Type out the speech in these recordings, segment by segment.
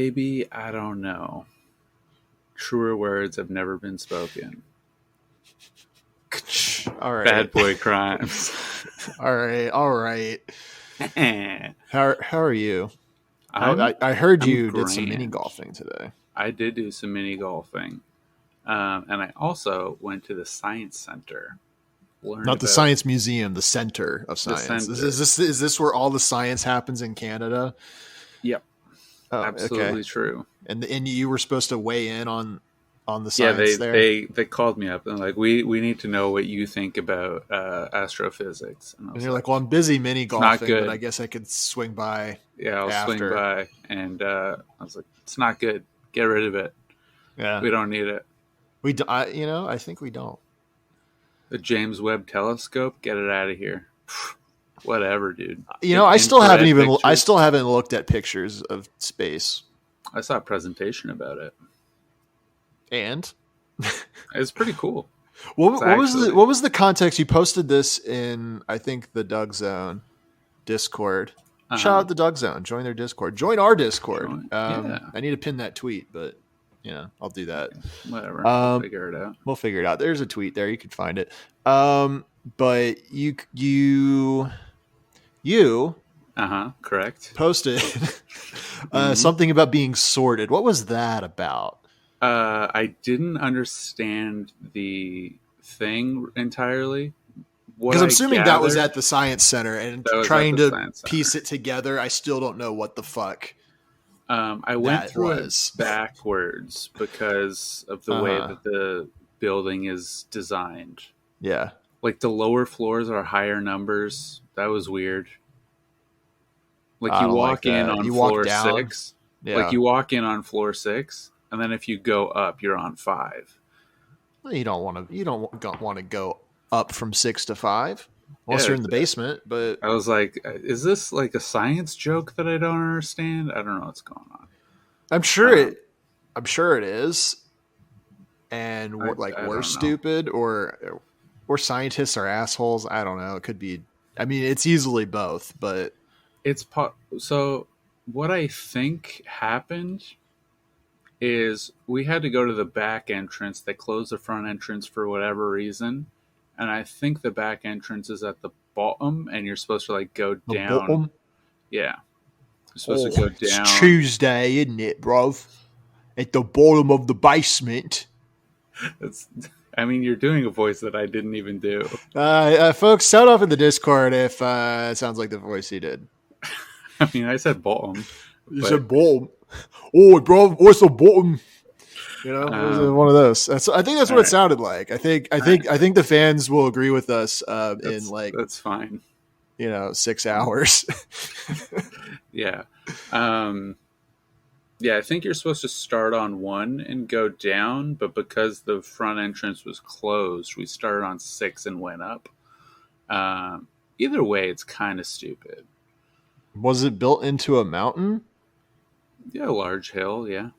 Maybe, I don't know. Truer words have never been spoken. All right. Bad boy crimes. All right. How are you? I heard you did some mini golfing today. I did do some mini golfing. And I also went to the Science Center. Not the Science Museum, the Center of Science. Is this where all the science happens in Canada? Yep. Oh, absolutely okay. True. And you were supposed to weigh in on the science there? They called me up and like, we need to know what you think about astrophysics. And you're like, well, I'm busy mini golfing, but I guess I could swing by. Yeah, I'll swing by. And I was like, it's not good. Get rid of it. Yeah. We don't need it. I think we don't. The James Webb Telescope, get it out of here. Whatever, dude. I still haven't looked at pictures of space. I saw a presentation about it. And it's pretty cool. What was the context? You posted this in, I think, the Doug Zone Discord. Shout out the Doug Zone. Join their Discord. Join our Discord. I need to pin that tweet, but I'll do that. Whatever. We'll figure it out. We'll figure it out. There's a tweet there. You can find it. But you correct. Posted something about being sorted. What was that about? I didn't understand the thing entirely. Because I'm assuming that was at the Science Center, and trying to piece it together, I still don't know what the fuck. I went through it backwards because of the way that the building is designed. Yeah. Like the lower floors are higher numbers. That was weird. Like you walk in on floor 6. Yeah. Like you walk in on floor 6, and then if you go up, you're on 5. Well, you don't want to go up from 6 to 5 unless you're in the basement. But I was like, is this like a science joke that I don't understand? I don't know what's going on. I'm sure it is. And we're stupid or scientists are assholes. I don't know. It could be. I mean, it's easily both, but so what I think happened is we had to go to the back entrance. They closed the front entrance for whatever reason. And I think the back entrance is at the bottom, and you're supposed to like go down. Bottom? Yeah. You're supposed to go down. It's Tuesday, isn't it, bro? At the bottom of the basement. You're doing a voice that I didn't even do. Folks, shout off in the Discord if it sounds like the voice he did. I said bottom. You said bottom. Oh, bro, what's the bottom? One of those. I think that's what it sounded like. I think the fans will agree with us that's fine. 6 hours. Yeah. I think you're supposed to start on 1 and go down, but because the front entrance was closed, we started on 6 and went up. Either way, it's kind of stupid. Was it built into a mountain? Yeah, a large hill, yeah.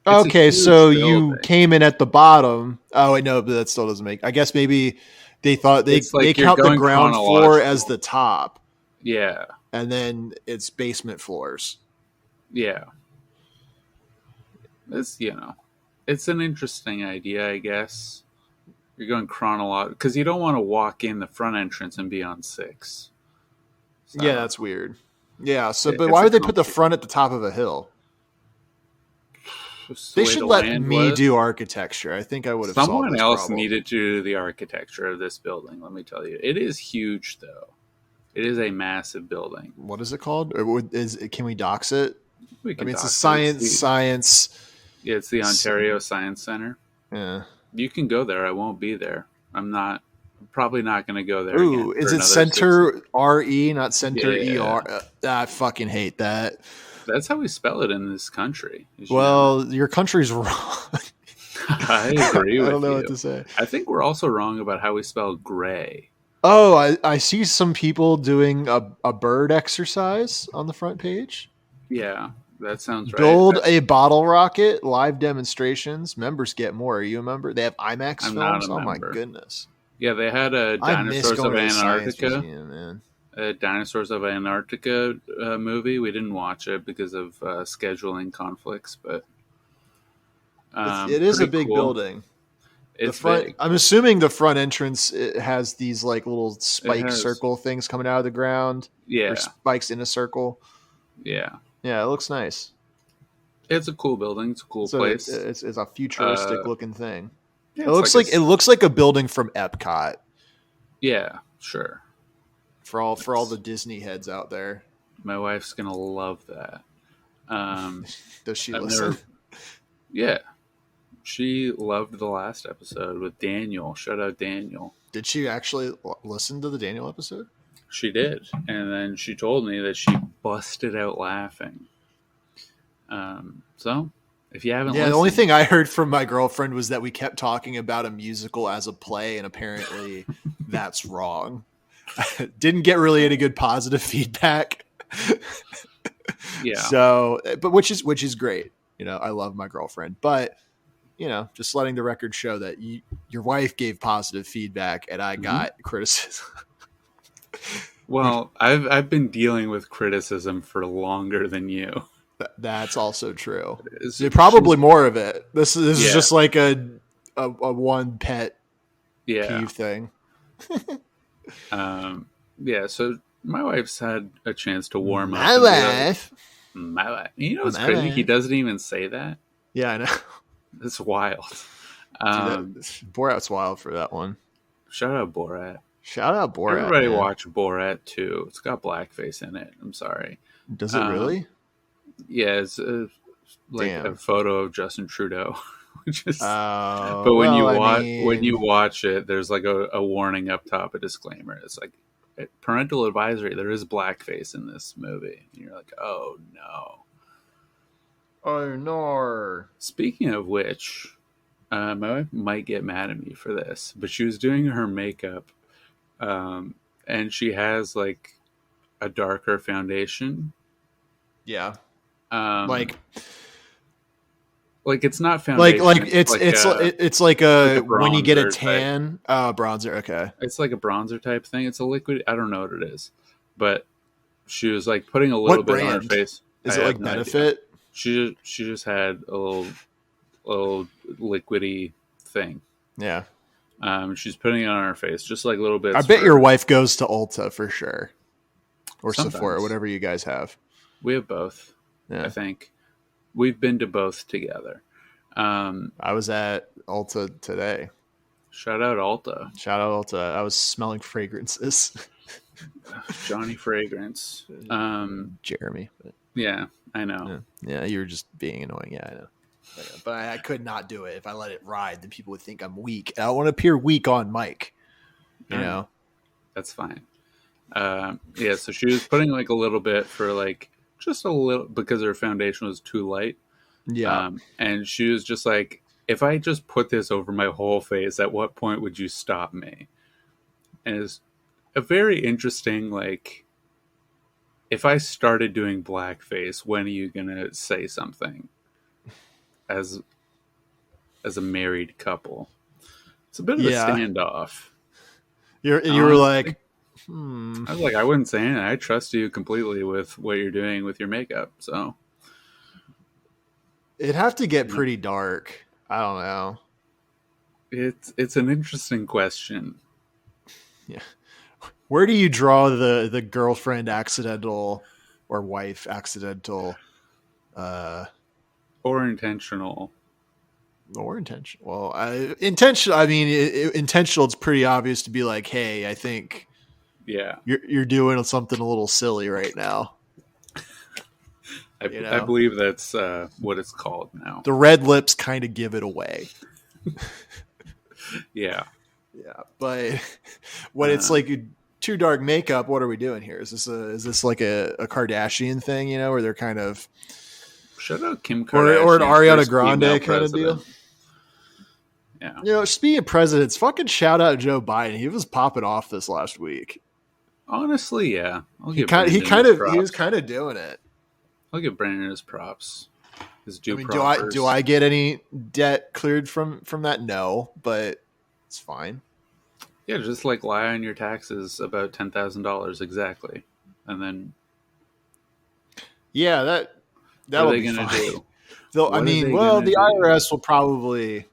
Okay, so you came in at the bottom. Oh, wait, no, but that still doesn't make... I guess maybe they thought they count the ground floor as the top. Yeah. And then it's basement floors. Yeah. It's an interesting idea, I guess. You're going chronological because you don't want to walk in the front entrance and be on 6. So, yeah, that's weird. Yeah, but why would they put the front at the top of a hill? They should let me do architecture. I think I would have solved this problem. Someone else needed to do the architecture of this building, let me tell you. It is huge, though. It is a massive building. What is it called? Can we dox it? It's a science. Yeah, it's the Ontario Science Center. Yeah. You can go there. I won't be there. I'm probably not going to go there. Ooh, is it Center RE, not Center ER? I fucking hate that. That's how we spell it in this country. Your country's wrong. I agree with you. I don't know what to say. I think we're also wrong about how we spell gray. Oh, I see some people doing a bird exercise on the front page. Yeah, that sounds right. Build a bottle rocket, live demonstrations. Members get more. Are you a member? They have IMAX films? Oh, my goodness. Yeah, they had a Dinosaurs of Antarctica. Museum, man. Dinosaurs of Antarctica movie. We didn't watch it because of scheduling conflicts, but it is a big cool. building. It's the front. Big. I'm assuming the front entrance it has these like little spike circle things coming out of the ground. Yeah, or spikes in a circle. Yeah, it looks nice. It's a cool building. It's a cool place. It's a futuristic looking thing. Yeah, it looks like a building from Epcot. Yeah, sure. For all the Disney heads out there, my wife's gonna love that. Does she listen? Yeah, she loved the last episode with Daniel. Shout out Daniel. Did she actually listen to the Daniel episode? She did, and then she told me that she busted out laughing. So if you haven't, the only thing I heard from my girlfriend was that we kept talking about a musical as a play, and apparently that's wrong. Didn't get really any good positive feedback. Yeah. So, but which is great. I love my girlfriend, but just letting the record show that your wife gave positive feedback and I got criticism. Well, I've been dealing with criticism for longer than you. That's also true. Probably more of it. This is just like a one pet peeve thing. So my wife's had a chance to warm up. My wife. You know what's crazy? He doesn't even say that. Yeah, I know. It's wild. Borat's wild for that one. Shout out Borat. Everybody watch Borat 2. It's got blackface in it. I'm sorry. Does it really? Yeah, it's a photo of Justin Trudeau. But when you watch it, there's like a warning up top, a disclaimer. It's like parental advisory. There is blackface in this movie. And you're like, oh no. Oh no. Speaking of which, my wife might get mad at me for this, but she was doing her makeup, and she has like a darker foundation. Yeah. Like it's not foundation. It's like a when you get a tan bronzer. Okay, it's like a bronzer type thing. It's a liquid. I don't know what it is, but she was like putting a little bit on her face. Is it like Benefit? She just had a little liquidy thing. Yeah. She's putting it on her face, just like little bits. I bet your wife goes to Ulta for sure, or Sephora, whatever you guys have. We have both. Yeah. I think we've been to both together. I was at Ulta today. Shout out Ulta. I was smelling fragrances. Johnny Fragrance. Jeremy. Yeah, I know. Yeah, you were just being annoying. Yeah, I know. But I could not do it. If I let it ride, then people would think I'm weak. I don't want to appear weak on mic. You know? That's fine. So she was putting like a little bit for like just a little because her foundation was too light. Yeah. And she was just like, if I just put this over my whole face, at what point would you stop me? And it's a very interesting, like, if I started doing blackface, when are you going to say something as a married couple? It's a bit of a standoff. You were like, I was like, I wouldn't say anything. I trust you completely with what you're doing with your makeup. So it'd have to get pretty dark. I don't know. It's an interesting question. Yeah. Where do you draw the girlfriend accidental or wife accidental? Or intentional. Or intentional. Well, intentional. I mean, intentional. It's pretty obvious to be like, hey, I think, you're doing something a little silly right now. I believe that's what it's called now. The red lips kind of give it away. Yeah, but when it's like too dark makeup, what are we doing here? Is this like a Kardashian thing? Where they're kind of shout out Kim Kardashian or an Ariana Grande kind of deal. Yeah. Speaking of presidents, fucking shout out Joe Biden. He was popping off this last week. Honestly, yeah. He was kind of doing it. I'll give Brandon his props. Do I get any debt cleared from that? No, but it's fine. Yeah, just like lie on your taxes about $10,000 exactly, and then. Yeah, that'll be fine. Do? The IRS will probably.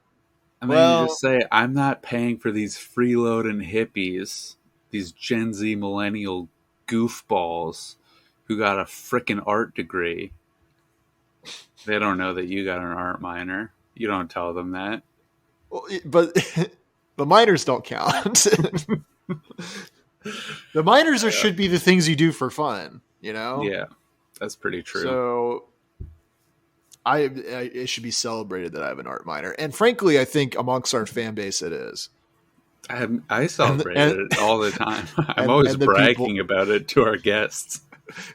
And then you just say, I'm not paying for these freeloading hippies, these Gen Z millennial goofballs who got a frickin' art degree. They don't know that you got an art minor. You don't tell them that. Well, but the minors don't count. The minors should be the things you do for fun, you know? Yeah, that's pretty true. So it should be celebrated that I have an art minor. And frankly, I think amongst our fan base it is. I celebrate it all the time. I'm always bragging about it to our guests.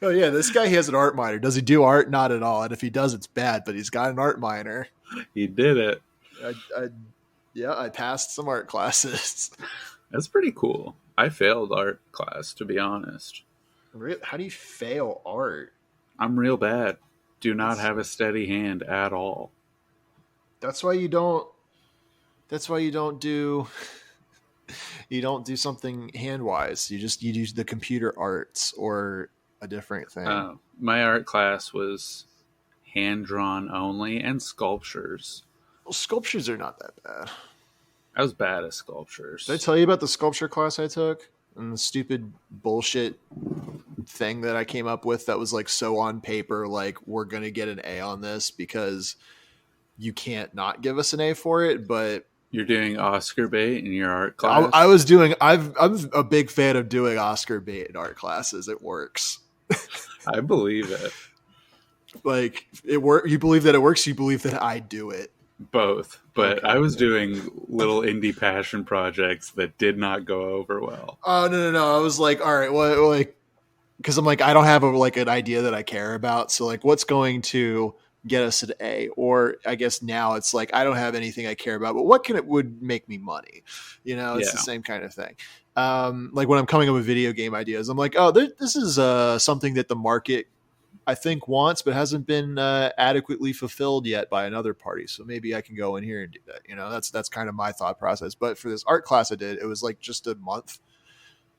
Oh yeah, this guy, he has an art minor. Does he do art? Not at all. And if he does, it's bad, but he's got an art minor. He did it. I passed some art classes. That's pretty cool. I failed art class, to be honest. How do you fail art? I'm real bad. Do not have a steady hand at all. That's why you don't do something hand-wise. You do the computer arts or a different thing. My art class was hand-drawn only and sculptures. Well, sculptures are not that bad. I was bad at sculptures. Did I tell you about the sculpture class I took and the stupid bullshit thing that I came up with that was like so on paper, like we're going to get an A on this because you can't not give us an A for it, but you're doing Oscar bait in your art class? I'm a big fan of doing Oscar bait in art classes. It works. I believe it. Like you believe that it works. You believe that I do it. Both, but okay. I was doing little indie passion projects that did not go over well. Oh no! I was like, all right, well, like, because I'm like, I don't have an idea that I care about. So like, what's going to get us an A? Or I guess now it's like I don't have anything I care about, but what would make me money? You know, it's the same kind of thing. Like when I'm coming up with video game ideas, I'm like, oh, this is something that the market I think wants, but hasn't been adequately fulfilled yet by another party. So maybe I can go in here and do that. You know, that's kind of my thought process. But for this art class I did, it was like just a month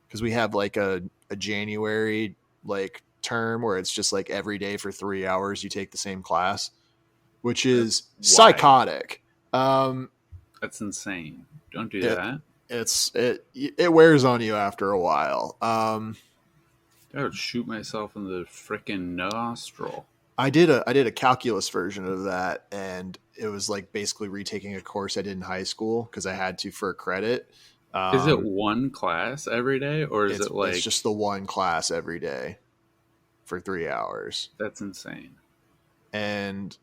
because we have like a January like term where it's just like every day for 3 hours you take the same class, which is psychotic. That's insane. Don't do that. It wears on you after a while. I would shoot myself in the frickin' nostril. I did a calculus version of that, and it was like basically retaking a course I did in high school because I had to for a credit. Is it one class every day, or is it like... It's just the one class every day for 3 hours. That's insane. And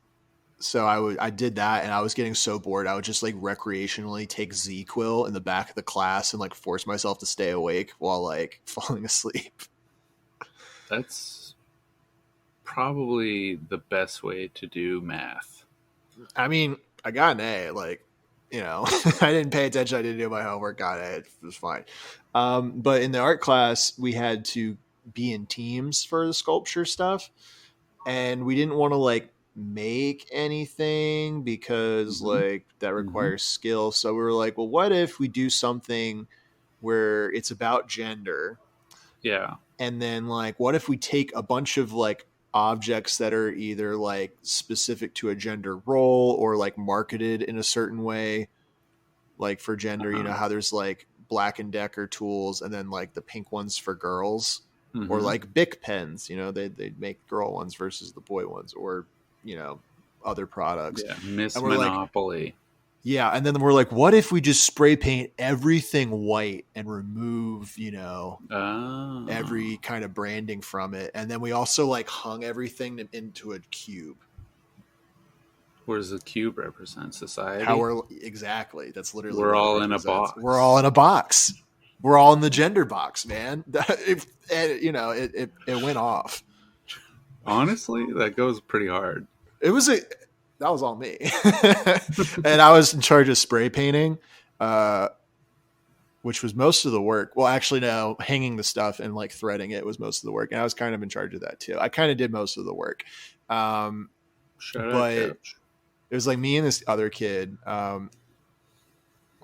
so I did that, and I was getting so bored. I would just like recreationally take ZQuil in the back of the class and like force myself to stay awake while like falling asleep. That's probably the best way to do math. I mean, I got an A. Like, you know, I didn't pay attention. I didn't do my homework. Got an A. It was fine. But in the art class, we had to be in teams for the sculpture stuff. And we didn't want to like make anything because like that requires skill. So we were like, well, what if we do something where it's about gender? Yeah. And then like, what if we take a bunch of like objects that are either like specific to a gender role or like marketed in a certain way, like for gender, you know, how there's like Black & Decker tools and then like the pink ones for girls or like Bic pens, you know, they make girl ones versus the boy ones or, you know, other products. Yeah. Miss Monopoly. Like, yeah, and then we're like, what if we just spray paint everything white and remove, you know, every kind of branding from it, and then we also like hung everything into a cube. What does the cube represent? Society. Exactly. That's literally. We're all in a box. We're all in a box. We're all in the gender box, man. It went off. Honestly, that goes pretty hard. That was all me. And I was in charge of spray painting, which was most of the work. Well, actually, no, hanging the stuff and like threading it was most of the work. And I was kind of in charge of that too. I kind of did most of the work. But it was like me and this other kid.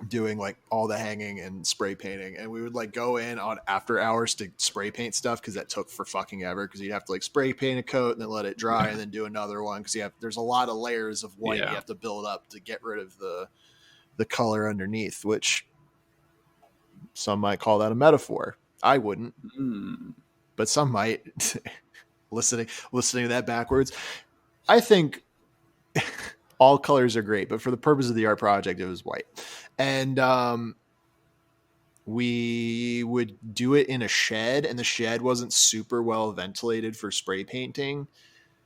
doing like all the hanging and spray painting, and we would like go in on after hours to spray paint stuff because that took for fucking ever, because you have to like spray paint a coat and then let it dry and then do another one because there's a lot of layers of white you have to build up to get rid of the color underneath, which some might call that a metaphor. I wouldn't, but some might. listening to that backwards, I think all colors are great, but for the purpose of the art project, it was white. And we would do it in a shed, and the shed wasn't super well ventilated for spray painting.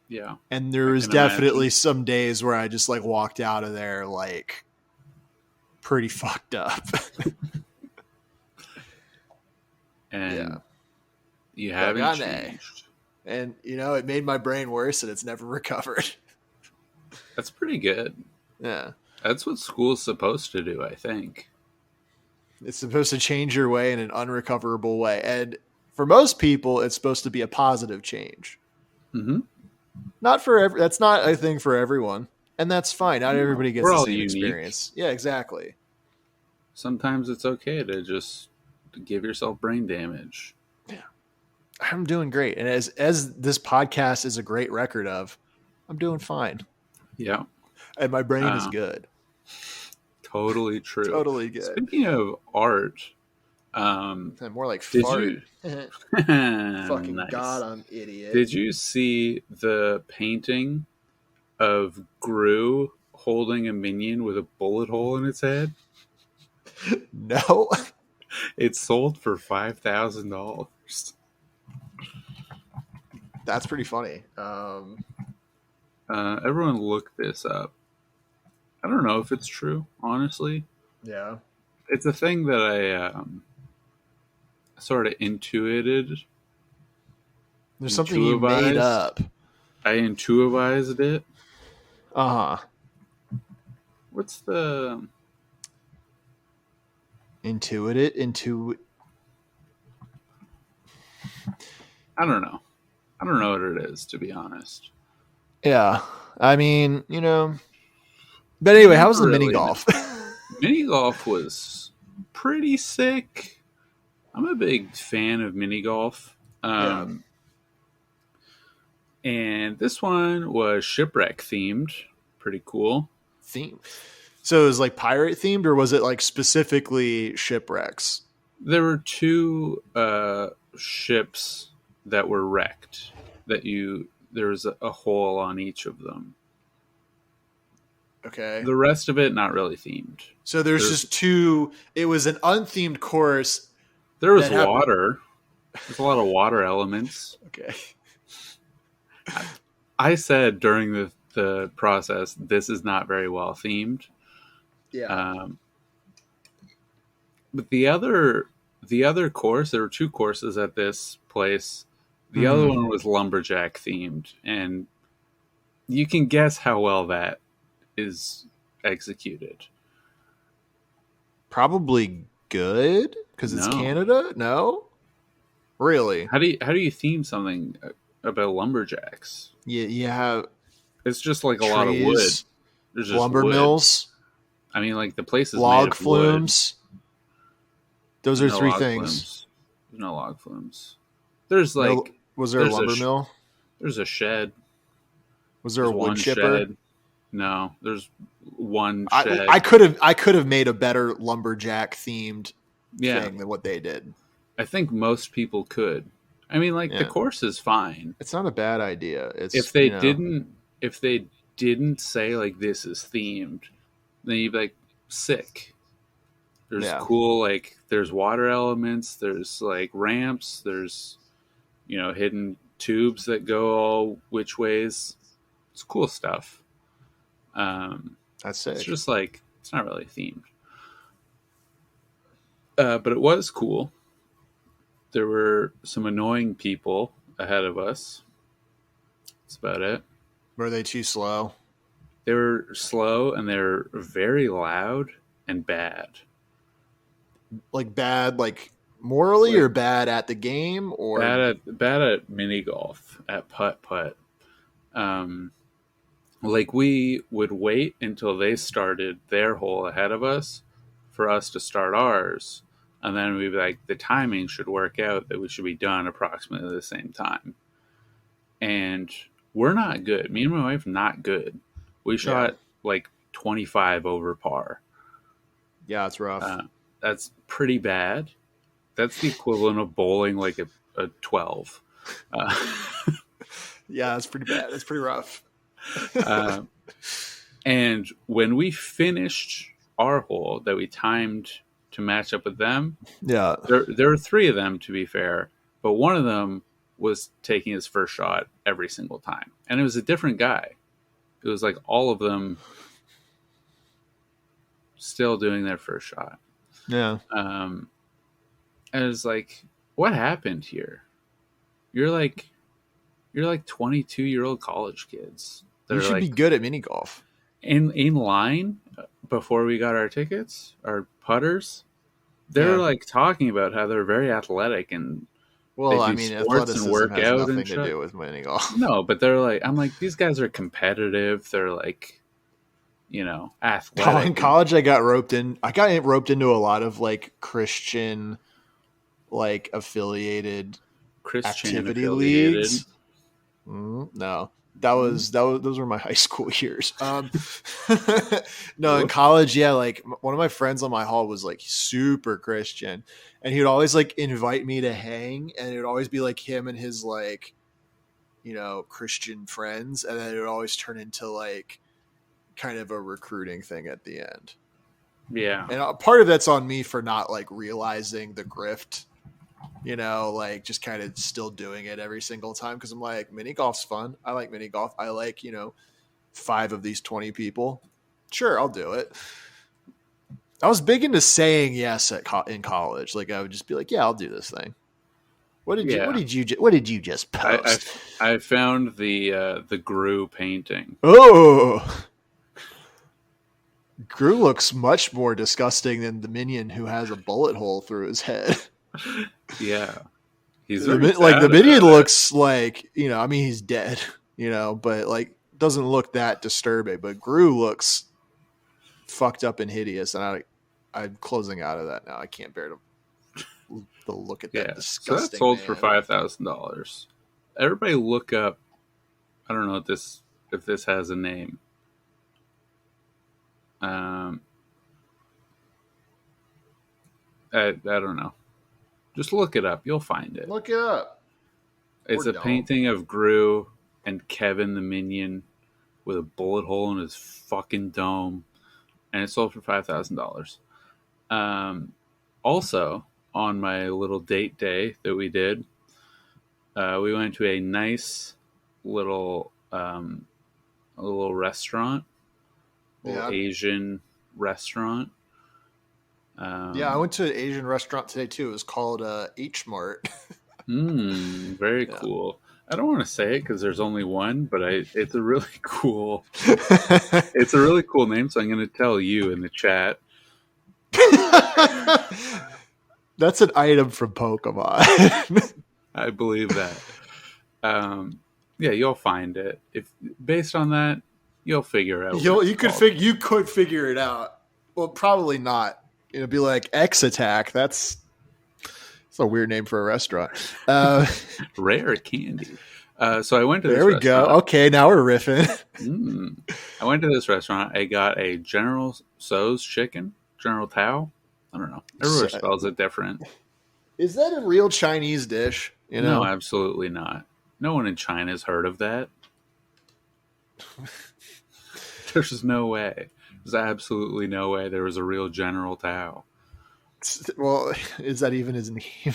Yeah. And there was definitely some days where I just like walked out of there like pretty fucked up. And you haven't changed. And, you know, it made my brain worse, and it's never recovered. That's pretty good. Yeah. That's what school's supposed to do, I think. It's supposed to change your way in an unrecoverable way. And for most people, it's supposed to be a positive change. Mm-hmm. Not for that's not a thing for everyone. And that's fine. Not everybody gets the same experience. Yeah, exactly. Sometimes it's okay to just give yourself brain damage. Yeah. I'm doing great. And as this podcast is a great record of, I'm doing fine. Yeah. And my brain is good. Totally true. Totally good. Speaking of art, more like fart. Fucking nice. God, I'm idiot. Did you see the painting of Gru holding a minion with a bullet hole in its head? No. It sold for $5,000. That's pretty funny. Everyone look this up. I don't know if it's true, honestly. Yeah. It's a thing that I sort of intuited. There's something you made up. I intuitivized it. Uh-huh. What's the... Intuit it? I don't know. I don't know what it is, to be honest. Yeah. I mean, you know... But anyway, how was the mini golf? Mini golf was pretty sick. I'm a big fan of mini golf. And this one was shipwreck themed. Pretty cool. So it was like pirate themed, or was it like specifically shipwrecks? There were two ships that were wrecked. There was a hole on each of them. Okay. The rest of it, not really themed. So there's just two. It was an unthemed course. There was water. There's a lot of water elements. Okay. I said during the process, this is not very well themed. Yeah. But the other course, there were two courses at this place. The other one was lumberjack themed, and you can guess how well that is executed. Probably good because it's Canada. No, really. How do you theme something about lumberjacks? You have. It's just like a lot of wood. There's just lumber mills. I mean, like the place is log made of flumes. Wood. Those are three things. There's no log flumes. There's like. Was there a lumber mill? There's a shed. Was there a wood chipper? Shed. No, there's one shed. I could have made a better lumberjack themed thing than what they did. I think most people could. I mean, like the course is fine. It's not a bad idea. If they didn't say like this is themed, then you'd be like sick. There's cool like there's water elements. There's like ramps. There's hidden tubes that go all which ways. It's cool stuff. That's sick. It's just like it's not really themed, but it was cool. There were some annoying people ahead of us. That's about it. Were they too slow? They were slow and they're very loud and bad. Like bad, like morally, or bad at the game, or bad at mini golf, at putt. Like we would wait until they started their hole ahead of us for us to start ours, and then we'd be like, the timing should work out that we should be done approximately the same time. And we're not good. Me and my wife, not good. We shot like 25 over par. Yeah, it's rough. That's pretty bad. That's the equivalent of bowling like a 12. Yeah, that's pretty bad. That's pretty rough. And when we finished our hole that we timed to match up with them, there were 3 of them, to be fair, but one of them was taking his first shot every single time. And it was a different guy. It was like all of them still doing their first shot. Yeah. And it was like, what happened here? You're like 22-year-old college kids. You should be good at mini golf. In line before we got our tickets, our putters, they're like talking about how they're very athletic and sports and work out and nothing to do with mini golf. No, but they're like, I'm like, these guys are competitive. They're like, athletic. In college, I got roped into a lot of like Christian, like affiliated activity leagues. No. Those were my high school years. No, in college, like one of my friends on my hall was like super Christian, and he would always like invite me to hang, and it would always be like him and his like, Christian friends, and then it would always turn into like kind of a recruiting thing at the end. Yeah, and part of that's on me for not like realizing the grift. Like just kind of still doing it every single time because I'm like, mini golf's fun. I like mini golf. I like, 5 of these 20 people. Sure, I'll do it. I was big into saying yes in college. Like I would just be like, yeah, I'll do this thing. What did you just post? I found the Gru painting. Oh, Gru looks much more disgusting than the minion who has a bullet hole through his head. Yeah, he's the minion looks like he's dead, but like doesn't look that disturbing. But Gru looks fucked up and hideous, and I'm closing out of that now. I can't bear to look at that disgusting. So that sold for $5,000. Everybody look up. I don't know if this has a name. I don't know. Just look it up. You'll find it. Look it up. It's a painting of Gru and Kevin the Minion with a bullet hole in his fucking dome. And it sold for $5,000. Also, on my little date day that we did, we went to a nice little restaurant. Little Asian restaurant. I went to an Asian restaurant today too. It was called H Mart. Very cool. I don't want to say it because there's only one, but it's a really cool. It's a really cool name, so I'm going to tell you in the chat. That's an item from Pokemon. I believe that. You'll find it. If based on that, you'll figure out. You could figure it out. Well, probably not. It'll be like X Attack. It's a weird name for a restaurant. Rare candy. So I went to this There we restaurant. go. Okay, now we're riffing. I went to this restaurant. I got a General Tso's chicken. General Tao. I don't know. Everywhere spells it different. Is that a real Chinese dish? No, absolutely not. No one in China has heard of that. There's no way. There's absolutely no way there was a real General Tao. Well, is that even his name?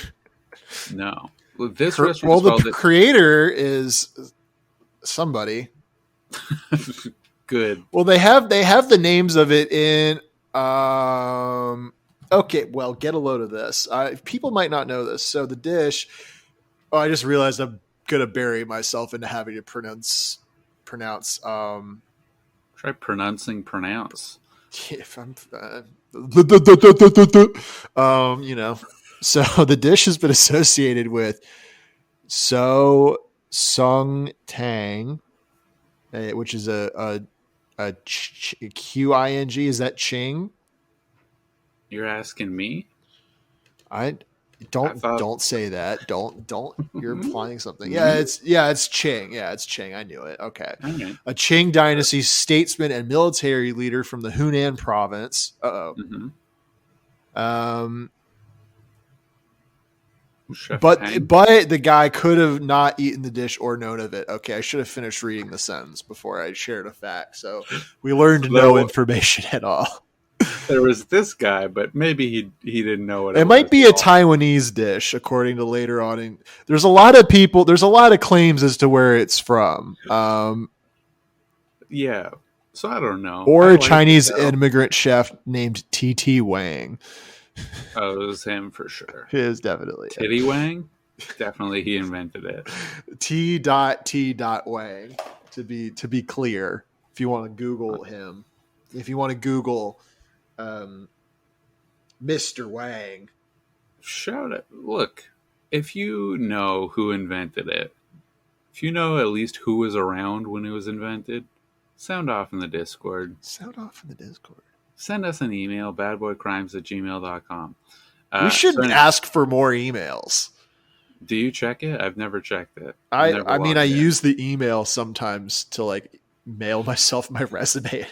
No. This restaurant. Well, the creator is somebody. Good. Well, they have the names of it in. Okay, well, get a load of this. People might not know this. So the dish. Oh, I just realized I'm gonna bury myself into having to pronounce. Try pronouncing pronounce. If I'm, so the dish has been associated with So Sung Tang, which is a QING. Is that Ching? You're asking me? Don't say that. Don't you're implying something. It's Qing. Yeah, it's Qing. I knew it. Okay. Right. A Qing dynasty statesman and military leader from the Hunan province. Mm-hmm. But the guy could have not eaten the dish or known of it. Okay, I should have finished reading the sentence before I shared a fact. So we learned no information at all. There was this guy, but maybe he didn't know what it might be a Taiwanese dish, according to later on. There's a lot of people. There's a lot of claims as to where it's from. Yeah, so I don't know. Or a Chinese immigrant chef named T.T. Wang. Oh, it was him for sure. It is definitely Titty Wang. Definitely, he invented it. T. Wang. To be clear, if you want to Google him, if you want to Google Mr. Wang, shout it. Look, if you know who invented it, if you know at least who was around when it was invented, sound off in the Discord. Send us an email, badboycrimes@gmail.com. We should ask for more emails. Do you check it? I've never checked it. I use the email sometimes to like mail myself my resume.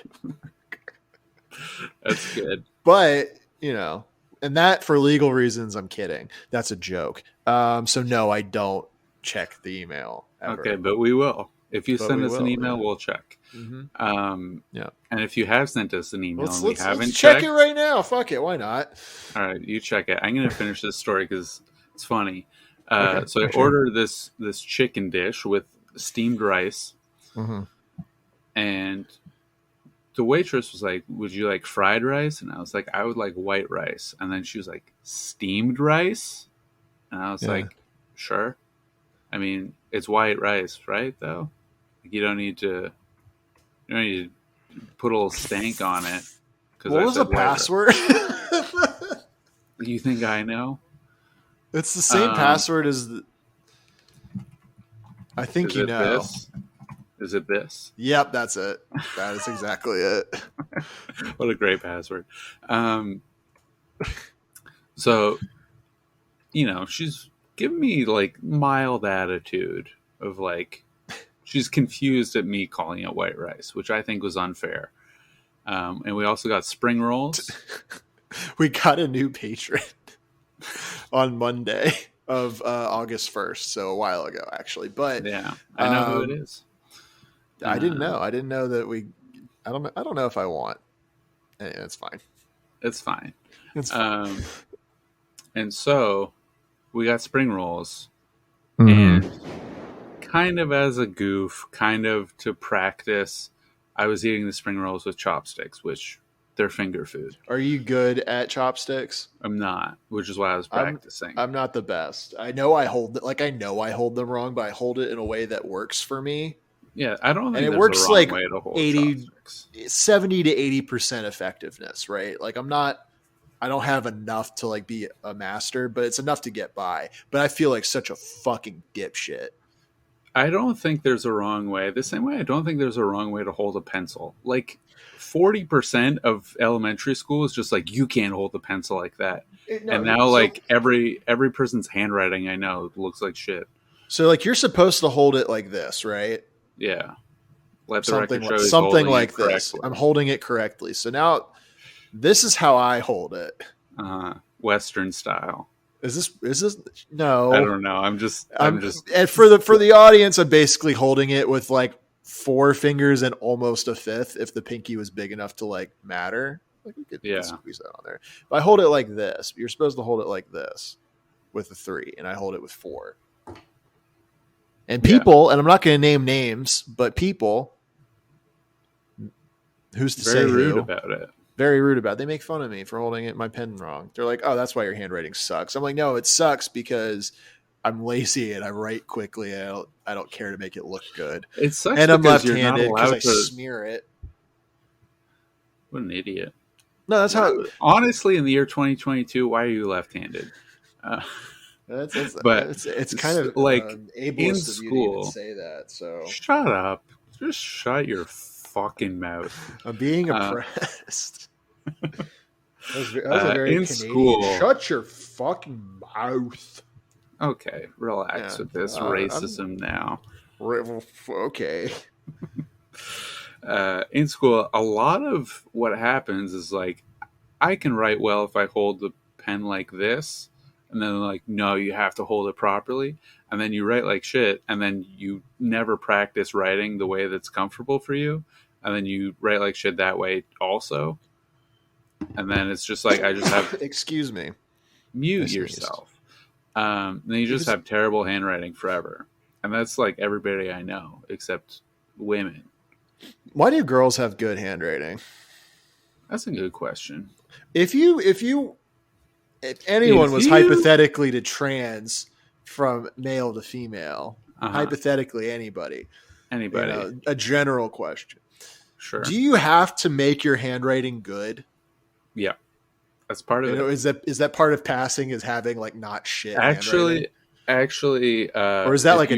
That's good. But, and that for legal reasons, I'm kidding. That's a joke. So no, I don't check the email ever. Okay, but we will. If you send us an email, we'll check. Mm-hmm. And if you have sent us an email and we haven't let's check it right now. Fuck it. Why not? All right, you check it. I'm going to finish this story because it's funny. So I ordered this chicken dish with steamed rice. Mm-hmm. And the waitress was like, would you like fried rice? And I was like, I would like white rice. And then she was like, steamed rice? And I was like, sure. I mean, it's white rice, right, though? You don't need to put a little stank on it. What was the password? You think I know? It's the same password as I think you know. Is it this? Yep, that's it. That is exactly it. What a great password. So, she's giving me like mild attitude of like, she's confused at me calling it white rice, which I think was unfair. And we also got spring rolls. We got a new patron on Monday of August 1st, so a while ago actually. But yeah, I know who it is. I didn't know. I didn't know that we. I don't know if I want. It's fine. It's fine. It's fine. And so we got spring rolls, and kind of as a goof, kind of to practice, I was eating the spring rolls with chopsticks, which they're finger food. Are you good at chopsticks? I'm not, which is why I was practicing. I'm not the best. I know I hold them wrong, but I hold it in a way that works for me. Yeah, I don't think it works like 70 to 80% effectiveness, right? Like I don't have enough to like be a master, but it's enough to get by. But I feel like such a fucking dipshit. I don't think there's a wrong way. The same way I don't think there's a wrong way to hold a pencil. Like 40% of elementary school is just like, you can't hold the pencil like that. And now like every person's handwriting I know looks like shit. So like you're supposed to hold it like this, right? Yeah. Let the something record show something like this. I'm holding it correctly. So now this is how I hold it. Western style. Is this no? I don't know. I'm just and for the audience, I'm basically holding it with like 4 fingers and almost a fifth if the pinky was big enough to like matter. Like we could squeeze that on there. But I hold it like this. You're supposed to hold it like this with a 3, and I hold it with 4. And people, and I'm not going to name names, but people, who's to say very rude about it. Very rude about it. They make fun of me for holding my pen wrong. They're like, "Oh, that's why your handwriting sucks." I'm like, "No, it sucks because I'm lazy and I write quickly. I don't care to make it look good." It sucks, and I'm left-handed because I smear it. What an idiot! No, that's how. Honestly, in the year 2022, why are you left-handed? It's kind of like ableist in of school. You to even say that. So shut up. Just shut your fucking mouth. I'm being oppressed. That was a very in Canadian. School. Shut your fucking mouth. Okay, relax with this racism now. Okay. In school, a lot of what happens is like, I can write well if I hold the pen like this, and then like, no, you have to hold it properly, and then you write like shit, and then you never practice writing the way that's comfortable for you, and then you write like shit that way also, and then it's just like, I just have excuse me, mute yourself. Then you just have terrible handwriting forever, and that's like everybody I know except women. Why do girls have good handwriting? That's a good question. If anyone was hypothetically to trans from male to female, hypothetically anybody, a general question. Sure. Do you have to make your handwriting good? Yeah. That's part of it. Is that part of passing, is having like not shit? Actually, or is that like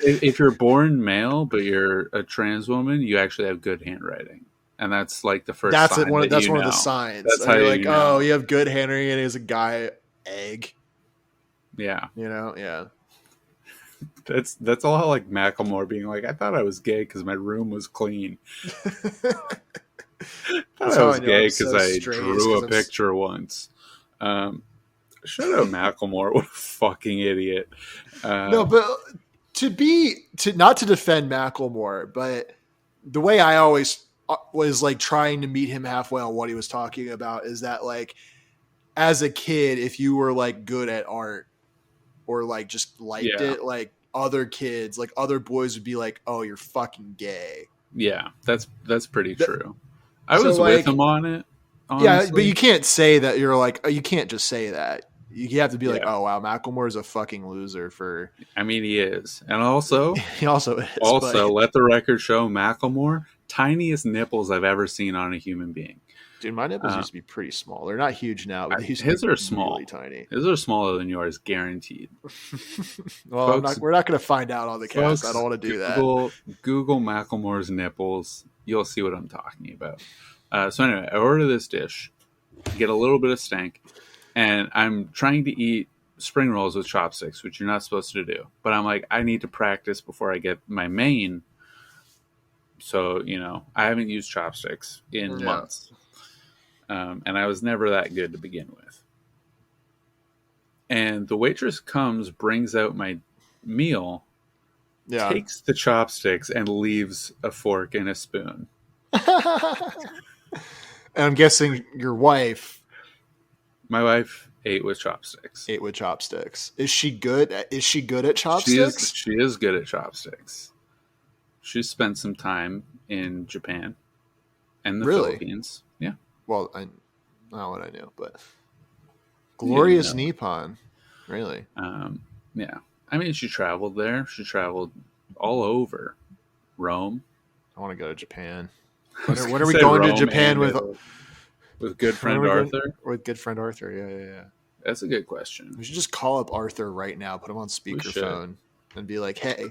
if you're born male but you're a trans woman, you actually have good handwriting, and that's like the first. That's one of the signs. That's how you're like, oh, you have good handwriting, and as a guy, egg. Yeah, yeah. That's all like Macklemore being like, I thought I was gay because my room was clean. I was gay because I drew a picture once. Shout out Macklemore. What a fucking idiot. No, but not to defend Macklemore, but the way I always was like trying to meet him halfway on what he was talking about is that like as a kid, if you were like good at art or like just liked it, like other kids, like other boys would be like, oh, you're fucking gay. Yeah, that's pretty true. I was with him on it. Honestly. Yeah, but you can't say that. You're like, you can't just say that. You have to be like, oh wow, Macklemore is a fucking loser for. I mean, he is, and also he also is. Also, let the record show, Macklemore, tiniest nipples I've ever seen on a human being. Dude, my nipples used to be pretty small. They're not huge now, but his are small, really tiny. His are smaller than yours, guaranteed. Well, folks, we're not going to find out on the cast. I don't want to do that. Google Macklemore's nipples. You'll see what I'm talking about. So anyway, I order this dish, get a little bit of stank, and I'm trying to eat spring rolls with chopsticks, which you're not supposed to do. But I'm like, I need to practice before I get my main. So, I haven't used chopsticks in months. And I was never that good to begin with. And the waitress comes, brings out my meal, takes the chopsticks, and leaves a fork and a spoon. And I'm guessing your wife. My wife ate with chopsticks. Is she good? Is she good at chopsticks? She is good at chopsticks. She spent some time in Japan and the Philippines. Yeah. Well, not what I knew, but Glorious Nippon, really. Yeah. I mean, she traveled there. She traveled all over Rome. I want to go to Japan. When are we going to Japan with good friend Arthur? With good friend Arthur, yeah. That's a good question. We should just call up Arthur right now, put him on speakerphone, and be like, "Hey."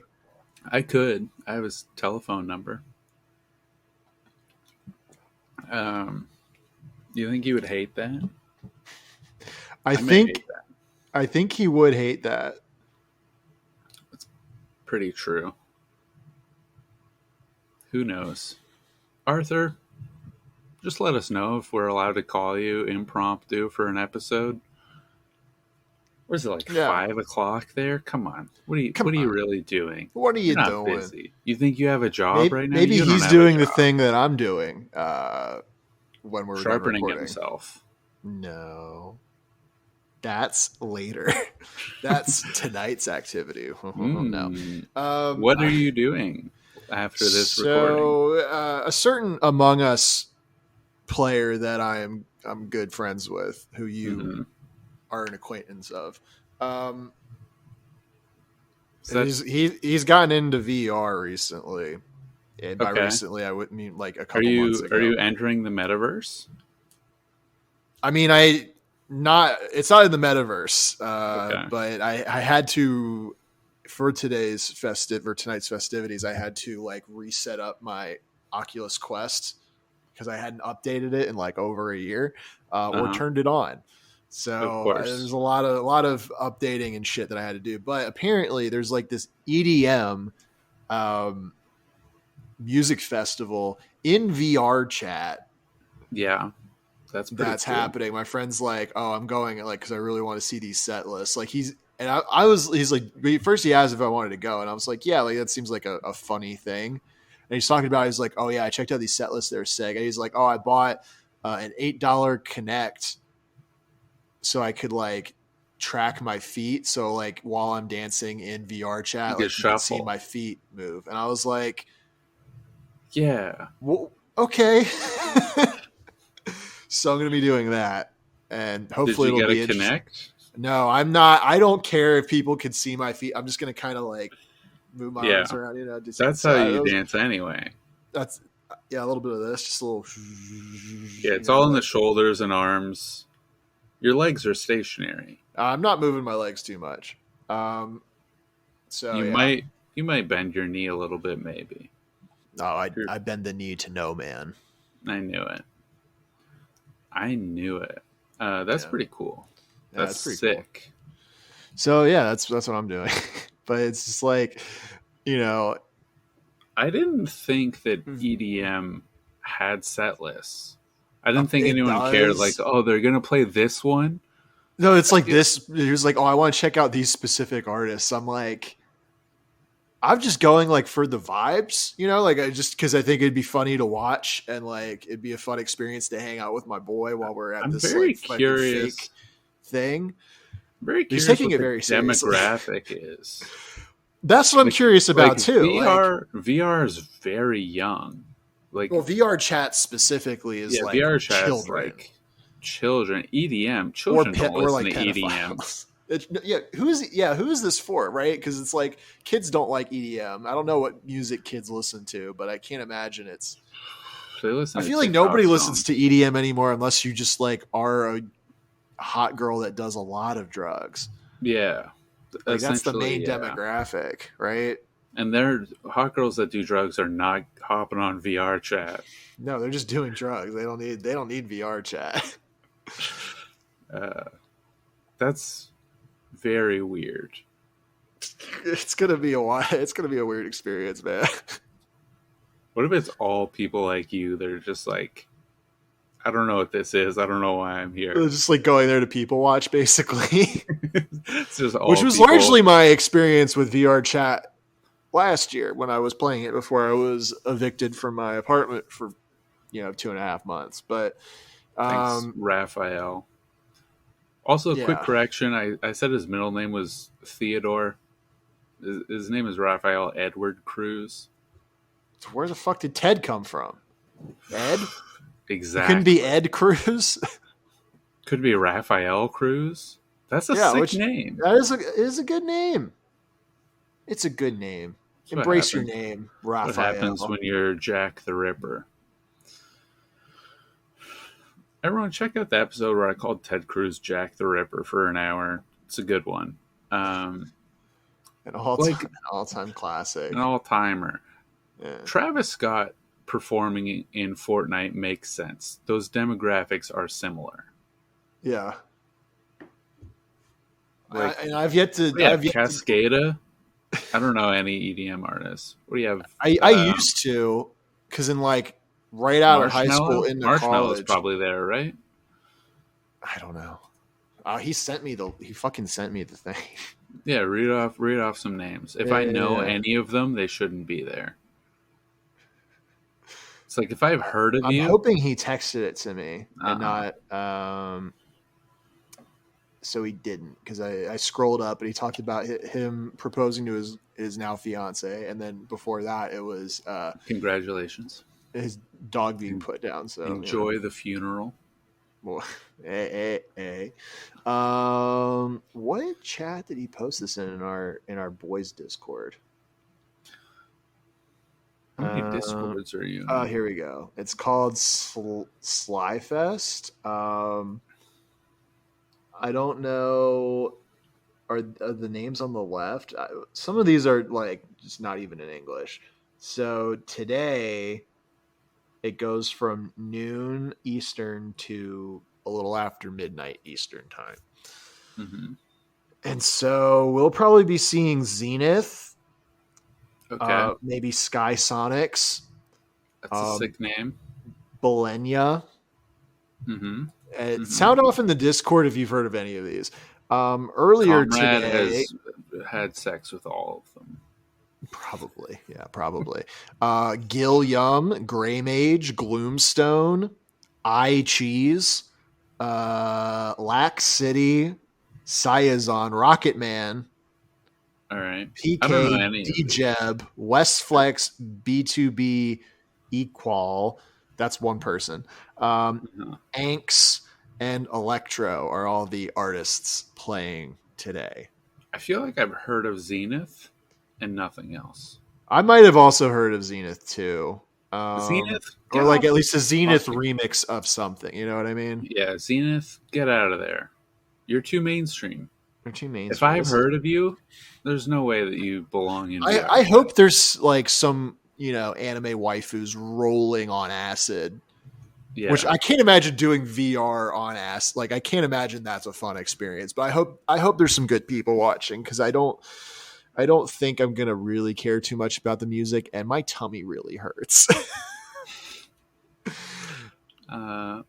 I could. I have his telephone number. You think he would hate that? I think he would hate that. It's pretty true. Who knows? Arthur, just let us know if we're allowed to call you impromptu for an episode. What is it, like 5 o'clock there? Come on. What are you really doing? What are you doing? Busy. You think you have a job right now? Maybe he's doing the thing that I'm doing when we're sharpening himself. No. That's later. That's tonight's activity. No. What are you doing after this recording? So, a certain Among Us player that I'm good friends with, who you are an acquaintance of, he's gotten into VR recently. And by recently, I would mean like a couple months ago. Are you entering the metaverse? I mean, it's not in the metaverse, but I had to, for tonight's festivities, I had to like reset up my Oculus Quest because I hadn't updated it in like over a year, or turned it on. So there's a lot of updating and shit that I had to do. But apparently there's like this EDM music festival in VR chat. Yeah. That's cool. Happening. My friend's like, oh, I'm going like, cause I really want to see these set lists. Like he's like, first he asked if I wanted to go. And I was like, yeah, like that seems like a funny thing. And he's talking about, he's like, oh yeah, I checked out these set lists. They're sick. And he's like, oh, I bought an $8 Kinect so I could like track my feet. So like while I'm dancing in VR chat, like you can see my feet move. And I was like, yeah, well, okay. So I'm going to be doing that, and hopefully it'll be Connect. No, I'm not. I don't care if people can see my feet. I'm just going to kind of like move my arms around. You know, that's how you dance anyway. That's a little bit of this, just a little. Yeah, it's all in the shoulders and arms. Your legs are stationary. I'm not moving my legs too much. So you might bend your knee a little bit, maybe. No, I bend the knee to no man. I knew it. That's pretty cool. That's pretty sick. Cool. So yeah, that's what I'm doing. But it's just like, you know, I didn't think that EDM had set lists. I didn't think anyone cared. Like, oh, they're gonna play this one. No, it's like this. It's like, oh, I want to check out these specific artists. I'm like, I'm just going like for the vibes, you know, like because I think it'd be funny to watch and like it'd be a fun experience to hang out with my boy while we're at this very like curious fake thing. Very curious. He's taking it very seriously. Demographic is. That's what I'm curious about too. VR is very young. Like, well, VR chat specifically is like VR chat children. Is like children. EDM. Children don't listen like to EDM. Who is this for, right? Because it's like kids don't like EDM. I don't know what music kids listen to, but I can't imagine it's. I feel like nobody listens to EDM anymore unless you just like are a hot girl that does a lot of drugs. Yeah, like that's the main demographic, right? And they're hot girls that do drugs are not hopping on VR chat. No, they're just doing drugs. They don't need VR chat. That's very weird. It's gonna be a weird experience, man. What if it's all people like you? They're just like, I don't know what this is. I don't know why I'm here. They're just like going there to people watch, basically. It's just all which was people. Largely my experience with VR chat last year when I was playing it before I was evicted from my apartment for 2.5 months. But thanks, Raphael. Also, a quick correction. I said his middle name was Theodore. His name is Raphael Edward Cruz. So where the fuck did Ted come from? Ed? Exactly. Couldn't be Ed Cruz? Could be Raphael Cruz. That's a sick name. That is a good name. It's a good name. Embrace your name, Raphael. What happens when you're Jack the Ripper? Everyone, check out the episode where I called Ted Cruz Jack the Ripper for an hour. It's a good one. An all-time classic. An all-timer. Yeah. Travis Scott performing in Fortnite makes sense. Those demographics are similar. Yeah. And I've yet to... Cascada. I don't know any EDM artists. What do you have? I used to, because in like... right out of high school into Marshmallow's probably there, right? I don't know. He fucking sent me the thing. Yeah, read off some names. If I know any of them, they shouldn't be there. It's like if I've heard of you. I'm hoping he texted it to me and not. So he didn't, because I scrolled up and he talked about him proposing to his now fiance, and then before that it was congratulations. His dog being put down. So enjoy the funeral. Well, what chat did he post this in our boys Discord? How many Discords are you in? Oh, here we go. It's called Slyfest. I don't know. Are the names on the left? Some of these are like just not even in English. So today it goes from noon Eastern to a little after midnight Eastern time. Mm-hmm. And so we'll probably be seeing Zenith. Okay. Maybe Sky Sonics. That's a sick name. Bolenia. Mm-hmm. Sound off in the Discord if you've heard of any of these. Earlier Comrade today, has had sex with all of them. Probably. Gil Yum, Grey Mage, Gloomstone, I Cheese, Lax City, Sayazon, Rocket Man, all right, PK, DJeb, Westflex, B2B, Equal. That's one person. Anx and Electro are all the artists playing today. I feel like I've heard of Zenith and nothing else. I might have also heard of Zenith too. Zenith, or like at least a Zenith remix of something. You know what I mean? Yeah, Zenith, get out of there. You're too mainstream. You're too mainstream. If I've heard of you, there's no way that you belong in. I hope there's like some anime waifus rolling on acid. Yeah. Which I can't imagine doing VR on acid. Like I can't imagine that's a fun experience. But I hope there's some good people watching because I don't think I'm gonna really care too much about the music, and my tummy really hurts.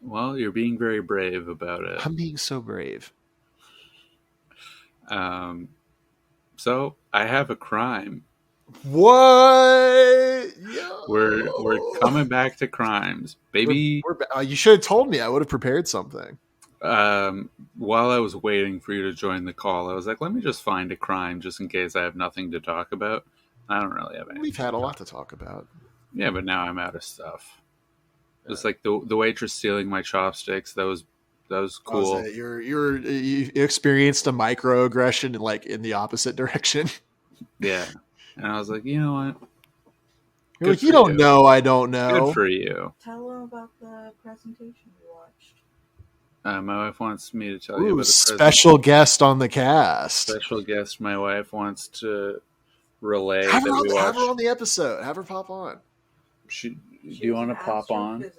Well, you're being very brave about it. I'm being so brave. So I have a crime. What? Yo. We're coming back to crimes, baby. You should have told me. I would have prepared something. While I was waiting for you to join the call, I was like, let me just find a crime just in case I have nothing to talk about. I don't really have anything. We've had a lot to talk about. Yeah, but now I'm out of stuff. It's like the waitress stealing my chopsticks. That was cool. You experienced a microaggression in the opposite direction. Yeah. And I was like, you know what? You're like, you don't know, I don't know. Good for you. Tell them about the presentation you watched. My wife wants me to tell you about the special guest on the cast. Special guest. My wife wants to relay have her on the episode. Have her pop on. Do you want to pop on? Do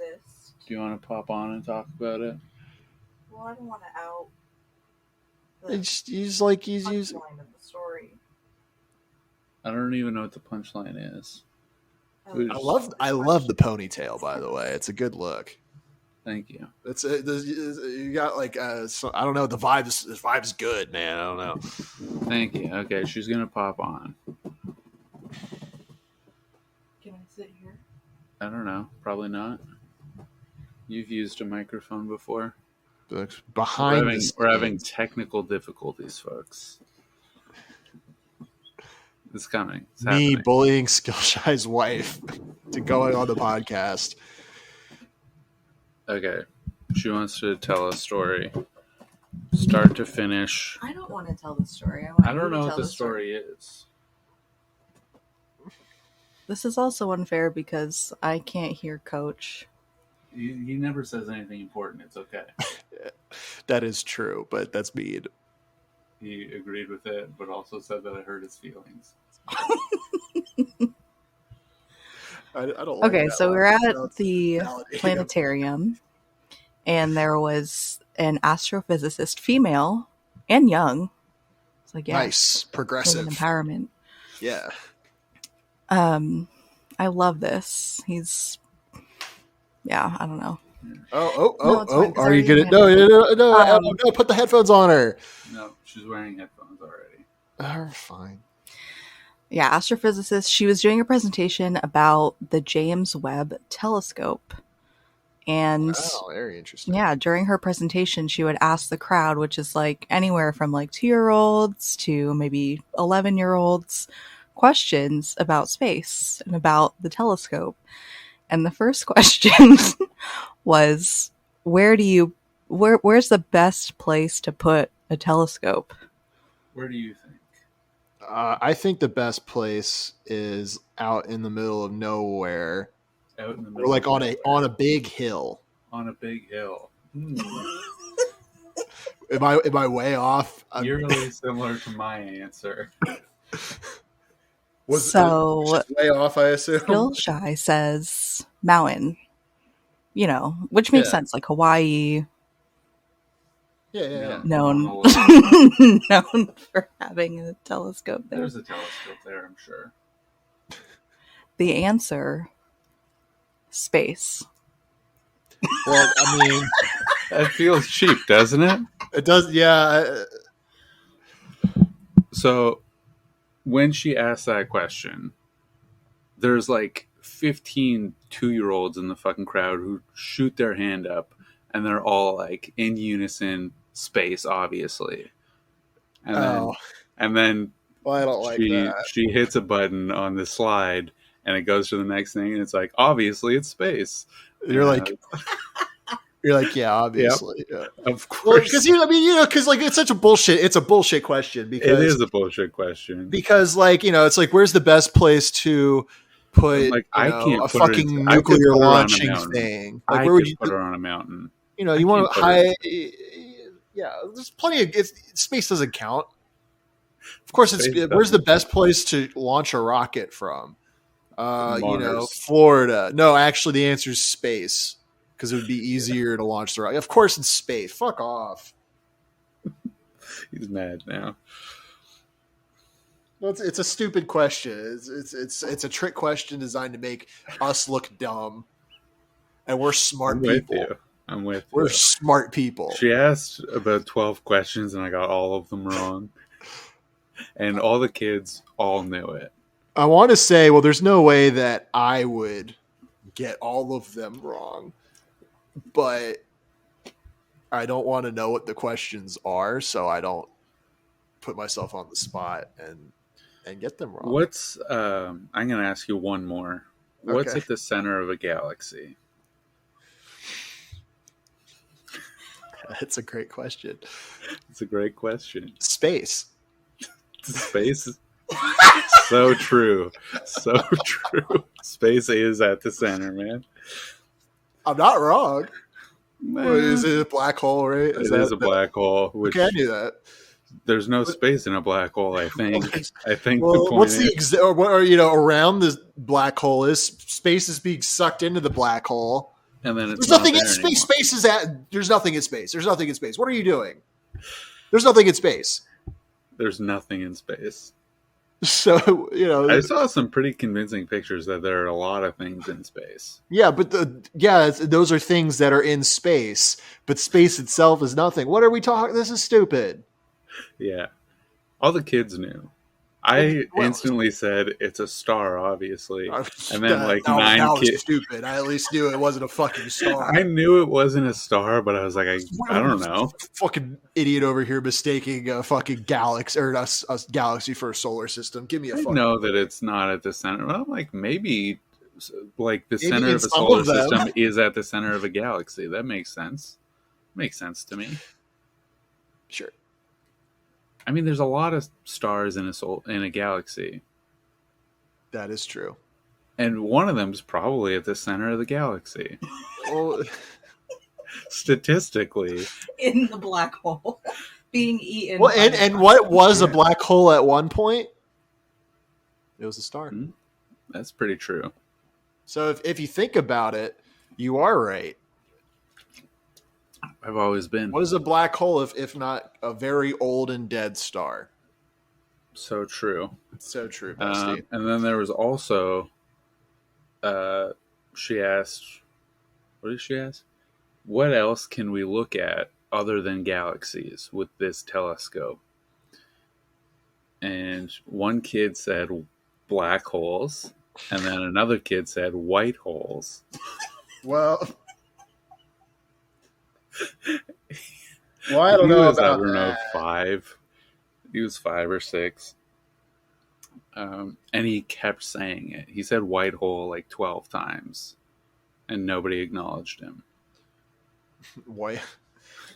you want to pop on and talk about it? Well, I don't want to out. He's using of the story. I don't even know what the punchline is. I love the ponytail. By the way, it's a good look. Thank you. You got I don't know, the vibe's good, man. I don't know. Thank you. Okay, she's gonna pop on. Can I sit here? I don't know. Probably not. You've used a microphone before. We're having technical difficulties, folks. It's coming. It's happening. Bullying Skillshy's wife to going on the podcast. Okay. She wants to tell a story. Start to finish. I don't want to tell the story. I don't know what the story is. This is also unfair because I can't hear Coach. He never says anything important. It's okay. That is true, but that's mean. He agreed with it, but also said that I hurt his feelings. I don't like okay, so we're at the planetarium, and there was an astrophysicist, female and young. It's like, yeah, nice, progressive empowerment. Yeah. I love this. I don't know. Oh! Are you gonna? No! Put the headphones on her. No, she's wearing headphones already. Fine. Yeah, astrophysicist. She was doing a presentation about the James Webb Telescope. And very interesting. Yeah, during her presentation, she would ask the crowd, which is like anywhere from like 2-year-olds to maybe 11-year-olds, questions about space and about the telescope. And the first question was, where's the best place to put a telescope? Where do you think? I think the best place is out in the middle of nowhere. Out in the middle, or like on a big hill. On a big hill. Am I way off? You're really similar to my answer. Was way off, I assume. Skillshy says mountain. you know, which makes sense. Like Hawaii. Yeah. Known known for having a telescope there. There's a telescope there, I'm sure. The answer, space. Well, I mean, that feels cheap, doesn't it? It does, yeah. So, when she asked that question, there's like 15 2-year-olds in the fucking crowd who shoot their hand up, and they're all like in unison, space, obviously. And then well, I don't like that. She hits a button on the slide, and it goes to the next thing, and it's like, obviously, it's space. You're like, yeah, obviously, yep. Yeah. Of course. Because because like it's such a bullshit. It's a bullshit question because it is a bullshit question. Because like it's like where's the best place to put like I can't a fucking nuclear launching thing? Like where would you put her on a mountain? You want to high. Yeah, there's plenty of. If space doesn't count, of course, where's the best place to launch a rocket from? Florida. No, actually, the answer is space because it would be easier to launch the rocket. Of course, it's space. Fuck off. He's mad now. Well, it's a stupid question. It's a trick question designed to make us look dumb, and we're smart people. I'm with you. We're smart people. She asked about 12 questions, and I got all of them wrong. And all the kids all knew it. I want to say, well, there's no way that I would get all of them wrong. But I don't want to know what the questions are, so I don't put myself on the spot and get them wrong. What's I'm going to ask you one more. What's at the center of a galaxy? That's a great question. It's a great question. Space. Space is so true. So true. Space is at the center, man. I'm not wrong. Is it a black hole, right? It is a black hole. Which I knew that. There's no space in a black hole, I think. Well, what's the around the black hole is space is being sucked into the black hole. And then there's nothing in space. Space is there's nothing in space. There's nothing in space. What are you doing? There's nothing in space. There's nothing in space. So, I saw some pretty convincing pictures that there are a lot of things in space. Yeah, but those are things that are in space, but space itself is nothing. What are we talking? This is stupid. Yeah. All the kids knew. I instantly said it's a star, obviously, and then that was stupid. I at least knew it wasn't a fucking star. I knew it wasn't a star, but I was like, I don't know. Fucking idiot over here mistaking a fucking galaxy or a galaxy for a solar system. Give me a. I know that it's not at the center. But I'm like, maybe the center of a solar system is at the center of a galaxy. That makes sense. Makes sense to me. Sure. I mean, there's a lot of stars in a galaxy. That is true. And one of them is probably at the center of the galaxy. Well, statistically. In the black hole. Being eaten. Well, and what was a black hole at one point? It was a star. Mm-hmm. That's pretty true. So if you think about it, you are right. I've always been. What is a black hole if not a very old and dead star? So true. So true, and then there was also, she asked, what did she ask? What else can we look at other than galaxies with this telescope? And one kid said black holes, and then another kid said white holes. Well... Well, I don't know about that. 5. He was 5 or 6. And he kept saying it. He said white hole like 12 times. And nobody acknowledged him. Why?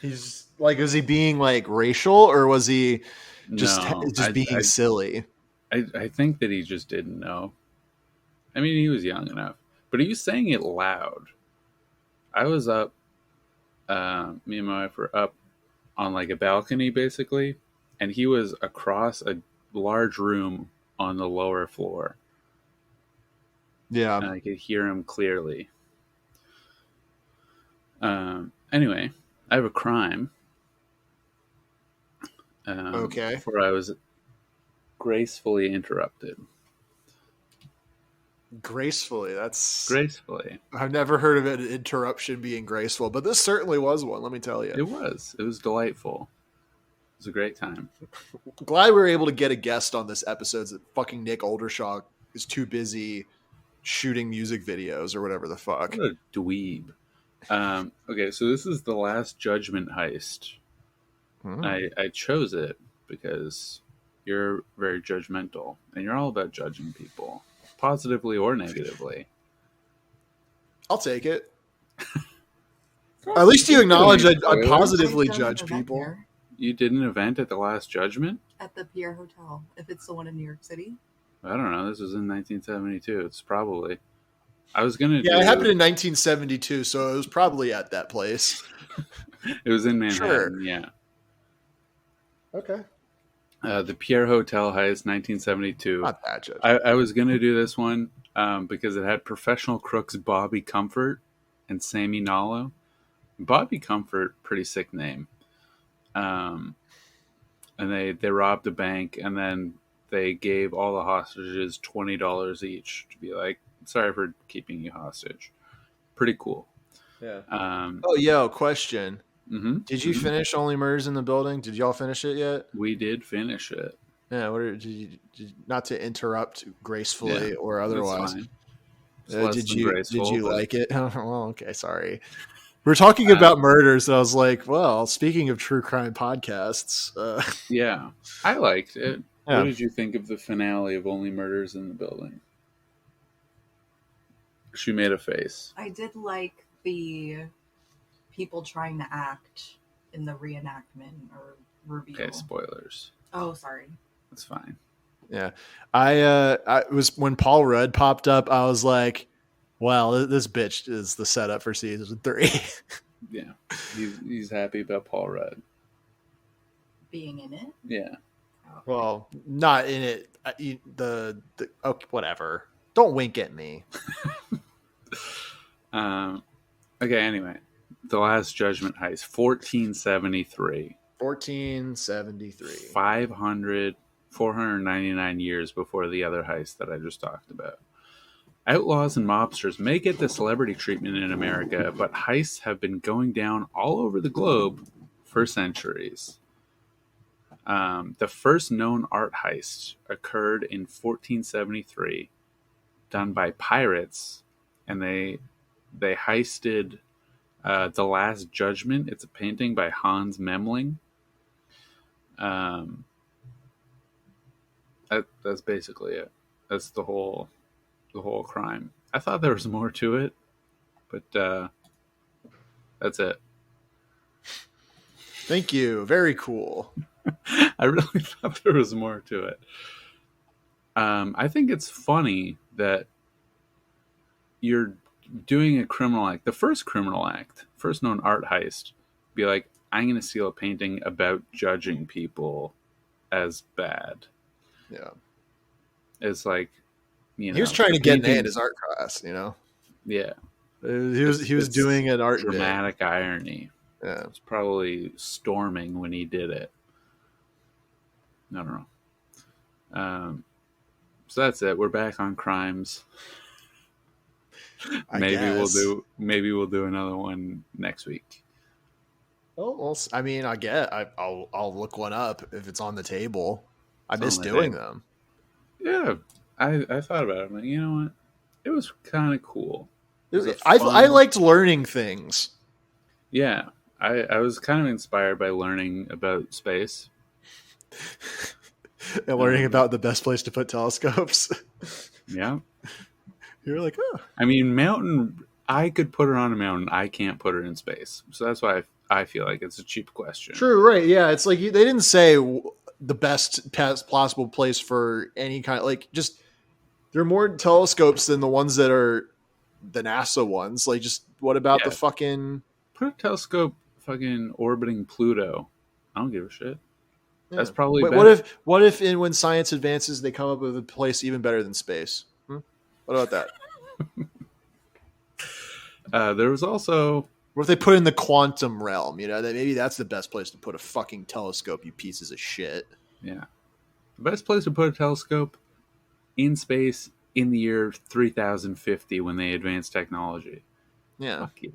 He's like, was he being like racial or was he just being silly? I think that he just didn't know. I mean, he was young enough. But he was saying it loud. I was up. Me and my wife were up on like a balcony basically, and he was across a large room on the lower floor. Yeah. And I could hear him clearly. Anyway, I have a crime. Okay. Before I was gracefully interrupted. Gracefully. That's gracefully. I've never heard of an interruption being graceful, but this certainly was one. Let me tell you, it was delightful. It was a great time. Glad we were able to get a guest on this episode. That fucking Nick Oldershaw is too busy shooting music videos or whatever the fuck. What a dweeb. Okay, so this is the Last Judgment heist. I chose it because you're very judgmental, and you're all about judging people, positively or negatively. I'll take it. At least you acknowledge I positively judge people. Here. You did an event at the Last Judgment? At the Pierre Hotel, if it's the one in New York City. I don't know. This was in 1972. It's probably... I was going to it happened in 1972, so it was probably at that place. It was in Manhattan, yeah. Okay. The Pierre Hotel heist, 1972. Not that judge. I was going to do this one because it had professional crooks Bobby Comfort and Sammy Nallo. Bobby Comfort, pretty sick name. And they robbed a bank, and then they gave all the hostages $20 each to be like, sorry for keeping you hostage. Pretty cool. Yeah. Question. Mm-hmm. Did you finish Only Murders in the Building? Did y'all finish it yet? We did finish it. Yeah. Not to interrupt gracefully or otherwise. Did you like it? Well, okay. Sorry. We're talking about murders, and I was like, well, speaking of true crime podcasts. Yeah. I liked it. Yeah. What did you think of the finale of Only Murders in the Building? She made a face. I did like the people trying to act in the reenactment or reveal. Okay, spoilers. Oh, sorry. That's fine. Yeah. I was when Paul Rudd popped up, I was like, well, this bitch is the setup for season 3. Yeah. He's happy about Paul Rudd being in it? Yeah. Okay. Well, not in it. Okay, whatever. Don't wink at me. Okay, anyway. The Last Judgment heist, 1473. 499 years before the other heist that I just talked about. Outlaws and mobsters may get the celebrity treatment in America, but heists have been going down all over the globe for centuries. The first known art heist occurred in 1473, done by pirates, and they heisted The Last Judgment. It's a painting by Hans Memling. That's basically it. That's the whole crime. I thought there was more to it, but that's it. Thank you. Very cool. I really thought there was more to it. I think it's funny that you're doing a criminal act. The first criminal act, first known art heist, be like, I'm going to steal a painting about judging people as bad. Yeah. It's like, he was trying to get an A in his art class, Yeah. He was doing an art dramatic irony. Yeah. It was probably storming when he did it. I don't know. So that's it. We're back on crimes. Maybe we'll do another one next week. Well, I mean, I'll look one up if it's on the table. I miss doing them. Yeah, I thought about it. I'm like, you know what? It was kind of cool. I liked learning things. Yeah, I was kind of inspired by learning about space. And learning about the best place to put telescopes. Yeah. You're like, oh. I mean, mountain, I could put her on a mountain. I can't put her in space. So that's why I feel like it's a cheap question. True, right. Yeah, it's like they didn't say the best possible place for any kind of, like, just, there are more telescopes than the ones that are the NASA ones. Like, just, what about the fucking... Put a telescope fucking orbiting Pluto. I don't give a shit. Yeah. That's probably better. What if when science advances, they come up with a place even better than space? What about that? There was also What if they put it in the quantum realm? You know, that maybe that's the best place to put a fucking telescope, you pieces of shit. Yeah. The best place to put a telescope in space in the year 3050 when they advance technology. Yeah. Fuck you.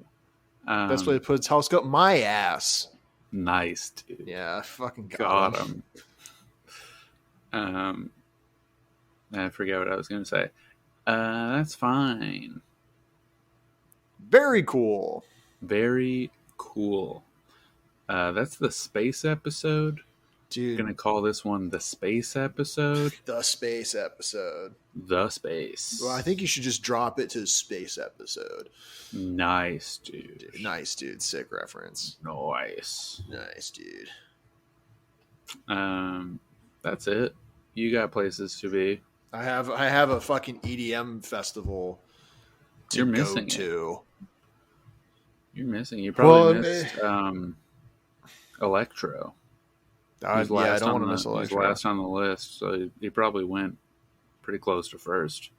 Best way to put a telescope? My ass. Nice, dude. Yeah, fucking got him. I forget what I was going to say. That's fine. Very cool. Very cool. That's the space episode. Dude. Gonna call this one the space episode. The space episode. The space. Well, I think you should just drop it to the space episode. Nice, dude. Nice, dude. Sick reference. Nice. Nice, dude. That's it. You got places to be. I have a fucking EDM festival to go to. You're missing. You probably missed Electro. Yeah, I don't want to miss Electro. He's last on the list, so he probably went pretty close to first.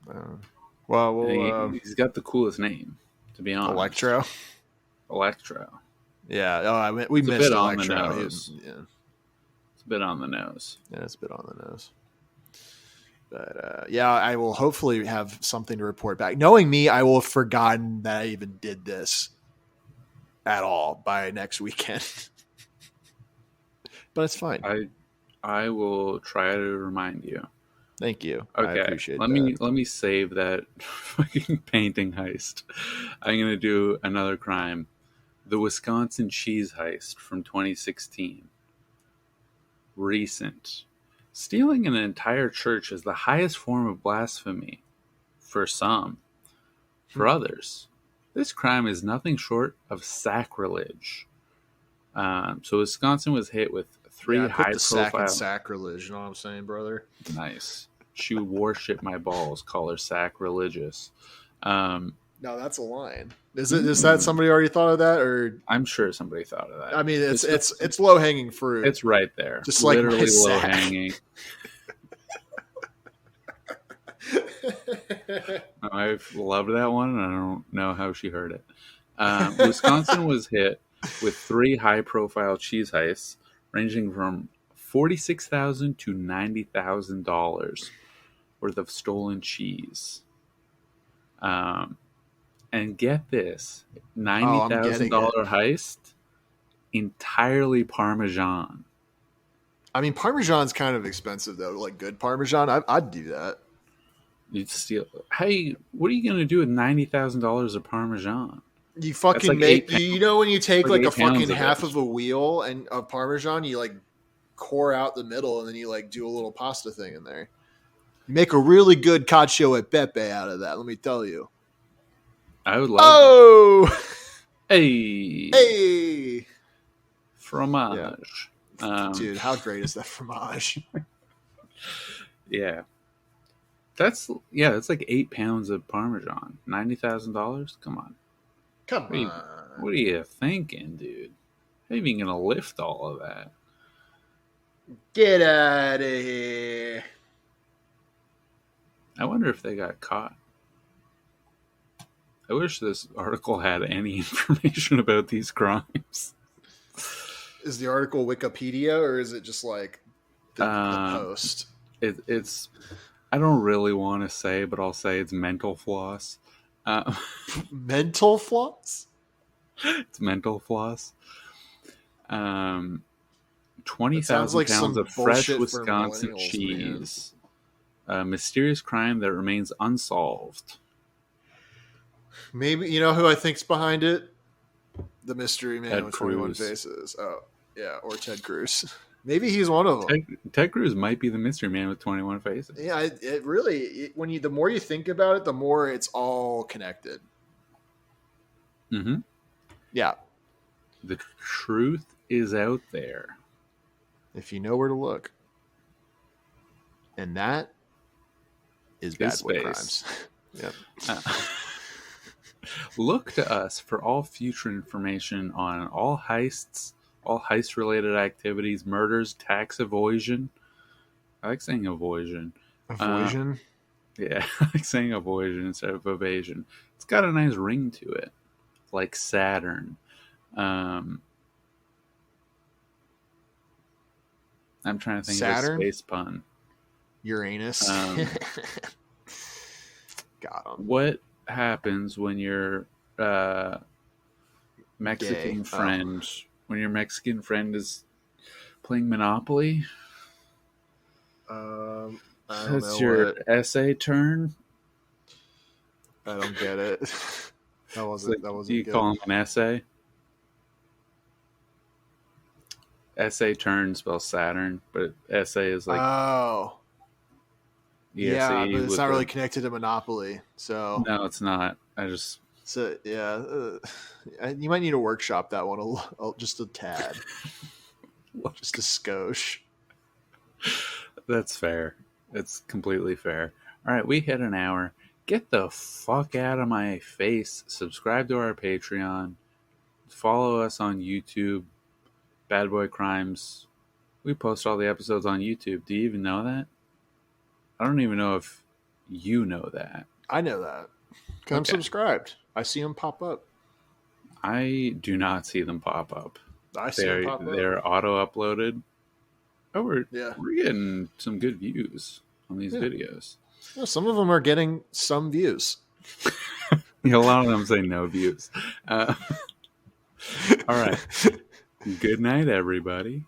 He's got the coolest name, to be honest. Electro. Yeah. We missed Electro. It's a bit on the nose. Yeah, it's a bit on the nose. But I will hopefully have something to report back. Knowing me, I will have forgotten that I even did this at all by next weekend. But it's fine. I will try to remind you. Thank you. Okay. I appreciate let me save that fucking painting heist. I'm gonna do another crime. The Wisconsin cheese heist from 2016. Recent. Stealing an entire church is the highest form of blasphemy for some. For others, this crime is nothing short of sacrilege. So Wisconsin was hit with 3 high-profile... sacrilege, you know what I'm saying, brother? Nice. She would worship my balls, call her sacrilegious. No, that's a line. Is that somebody already thought of that, or I'm sure somebody thought of that. I mean, it's low hanging fruit. It's right there. Just literally like low hanging. I've loved that one, and I don't know how she heard it. Wisconsin was hit with 3 high-profile cheese heists, ranging from $46,000 to $90,000 worth of stolen cheese. And get this, $90,000 heist, entirely Parmesan. I mean, Parmesan's kind of expensive though. Like good Parmesan, I'd do that. You'd steal. Hey, what are you going to do with $90,000 of Parmesan? You fucking like make, you know, when you take like a fucking half of a wheel and of Parmesan, you like core out the middle and then you like do a little pasta thing in there. You make a really good cacio e pepe out of that. Let me tell you. I would love that. Hey! Fromage. Yeah. Dude, how great is that fromage? Yeah. That's like 8 pounds of Parmesan. $90,000? Come on. What are you thinking, dude? How are you even gonna lift all of that? Get out of here. I wonder if they got caught. I wish this article had any information about these crimes. Is the article Wikipedia or is it just like the post? It's. I don't really want to say, but I'll say it's Mental Floss. Mental Floss? It's Mental Floss. 20,000 pounds of fresh Wisconsin cheese. A mysterious crime that remains unsolved. Maybe, you know who I think's behind it? The mystery man Ted with Cruz. 21 faces. Oh, yeah, or Ted Cruz. Maybe he's one of them. Ted Cruz might be the mystery man with 21 faces. Yeah, it really, the more you think about it, the more it's all connected. Mm-hmm. Yeah. The truth is out there. If you know where to look. And that is Bad Boy Crimes. Yep. Look to us for all future information on all heists, all heist-related activities, murders, tax evasion. I like saying evasion. Evasion? Yeah, like saying avoision instead of evasion. It's got a nice ring to it, like Saturn. I'm trying to think Saturn? of a space pun. Uranus. Got him. What happens when your Mexican friend, when your Mexican friend is playing Monopoly? That's your essay turn. I don't get it. That wasn't. Do you call him an essay? Essay turn spells Saturn, but essay is like yeah, but it's not really connected to Monopoly. So no, it's not. You might need to workshop that one just a tad, just a skosh. That's fair. It's completely fair. All right, we hit an hour. Get the fuck out of my face. Subscribe to our Patreon. Follow us on YouTube. Bad Boy Crimes. We post all the episodes on YouTube. Do you even know that? I don't even know if you know that. I know that. I'm subscribed. I see them pop up. I do not see them pop up. I see them pop up. They're auto-uploaded. Oh, we're getting some good views on these videos. Well, some of them are getting some views. A lot of them say no views. All right. Good night, everybody.